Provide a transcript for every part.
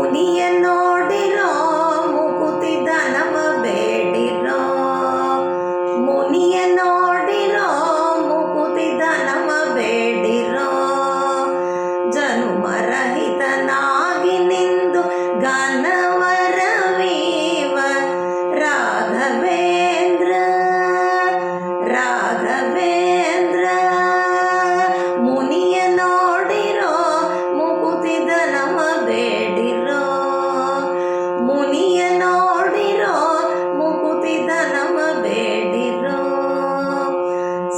ಮುನಿಯ ನೋಡಿರೋ ಮುಕುತಿ ಧನವ ಬೇಡಿರೋ. ಮುನಿಯ ನೋಡಿರೋ ಮುಕುತಿ ಧನವ ಬೇಡಿರೋ. ಜನುಮರಹಿತನಾಗಿ ನಿಂದು ಗಾನವರವೀವ ರಾಘವೇಂದ್ರ ರಾಘವೇಂದ್ರ. ಮುನಿಯ ನೋಡಿರೋ ಮುಕುತಿ ಧನವ ಬೇಡಿರೋ. ಮುನಿಯ ನೋಡಿರೋ ಮುಕುತಿ ಧನವ ಬೇಡಿರೋ.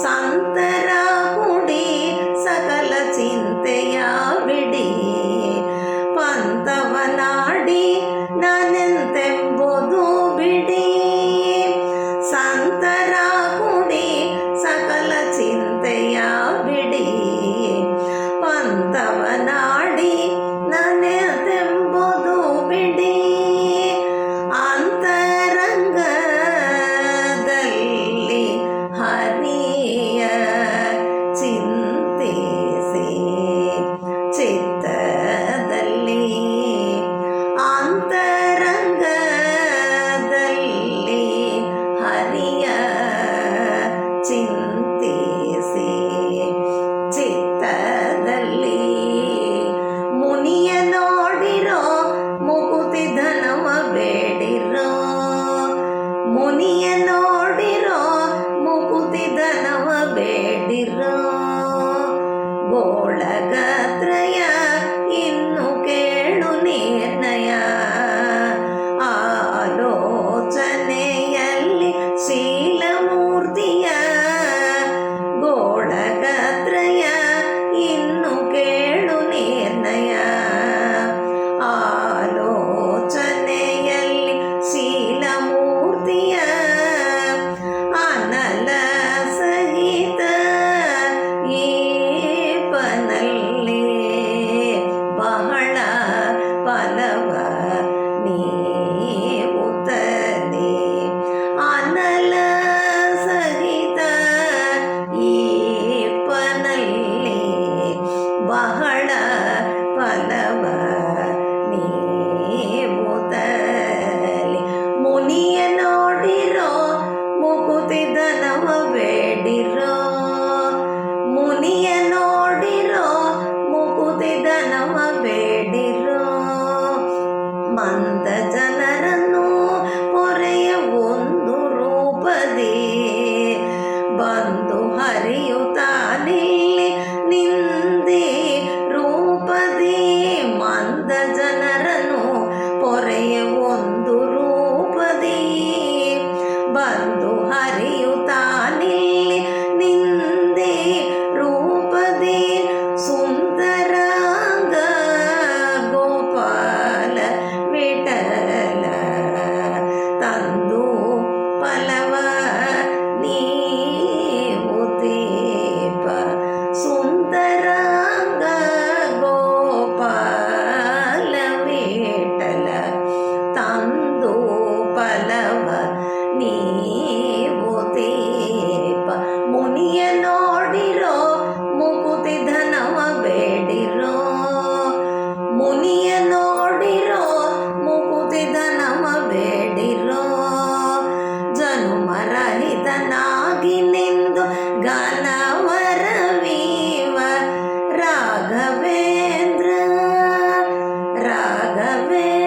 ಸಂತರ ಕುಡಿ ಸಕಲ ಚಿಂತೆಯ ಬಿಡಿ. ಪಂಥವನಾಡಿ ನಾನೆಂತೆಂಬುದು ಬಿಡಿ. ಸಂತರ ಕುಡಿ ಸಕಲ ಚಿಂತೆಯ ಬಿಡಿ. ಪಂಥವನಾಡಿ ನಾನೆಂತೆಂಬುದು ಬಿಡಿ. ಅಂತರಂಗದಲ್ಲಿ ಹರಿಯ ಚಿಂತಿಸಿ ಚಿತ್ತದಲ್ಲಿ. ಅಂತರಂಗದಲ್ಲಿ ಹರಿಯ ಚಿಂತಿಸಿ ಚಿತ್ತದಲ್ಲಿ. ಮುನಿಯ ನೋಡಿರೋ ಮುಕುತಿ ಧನವ ಬೇಡಿರೋ. ಮುನಿಯ ನೋಡಿರೋ ಮುಕುತಿ ಧನವ ಬೇಡಿರೋ. ಗೋಳಗತ್ರಯ ಇನ್ನು ಕೇಳು ನಿರ್ಣಯ. ಆಲೋಚನೆಯಲ್ಲಿ ಶೀಲಮೂರ್ತಿಯ. ಗೋಳಗತ್ರಯ ಇನ್ನು ಕೇಳು ನಿರ್ಣಯ. ಆಲೋಚನೆಯಲ್ಲಿ ಶೀಲಮೂರ್ತಿಯ. ಅನಲ ಸಹಿತ ಈಪನಲ್ಲಿ ಬಹಳ ಫಲವ ನೀವುತ್ತಲಿ. ಅನಲ ಸಹಿತ ಈಪನಲ್ಲಿ ಬಹಳ ಫಲವ ನೀವುತ್ತಲಿ. ಮುನಿಯ ನೋಡಿರೋ ಮುಕುತಿ ಧನವ ಬೇಡಿರೋ. ಮುನಿಯ ನೋಡಿರೋ ಮುಕುತಿ ಧನವ ಬೇಡಿರೋ. ಮಂದ ಜನರನ್ನು ಪೊರೆಯ ಒಂದು ರೂಪದಿ ಬಂದು ಹರಿಯುತ್ತಾನಿಲ್ಲಿ ನಿಂದಿ ರೂಪದಿ. ಮಂದ ಜನರನ್ನು ಪೊರೆಯ ಒಂದು ರೂಪದಿ ಬಂದು ಹರಿಯುತ್ತಾನಿಲ್ಲಿ ನಿಂದಿ ರೂಪದಿ. ಸುಂದರಾಂಗ ಗೋಪಾಲ ವಿಠಲ ತಂದು ಫಲವ ನೀವು ದೀಪ. ಸುಂದರಾಂಗ ಗೋಪಾಲ ವಿಠಲ ತಂದು ಫಲವ ನೀವು ದೀಪ. ಮುನಿಯ ನೋಡಿರೋ ಮುಕುತಿ ಧನವ ಬೇಡಿರೋ. ಮುನಿಯ ನೋಡಿರೋ ಮುಕುತಿ ಧನವ ಬೇಡಿರೋ. ಜನುಮರಹಿತನಾಗಿ ನಿಂದು ಗಾನವರವೀವ ರಾಘವೇಂದ್ರ ರಾಘವೇಂದ್ರ.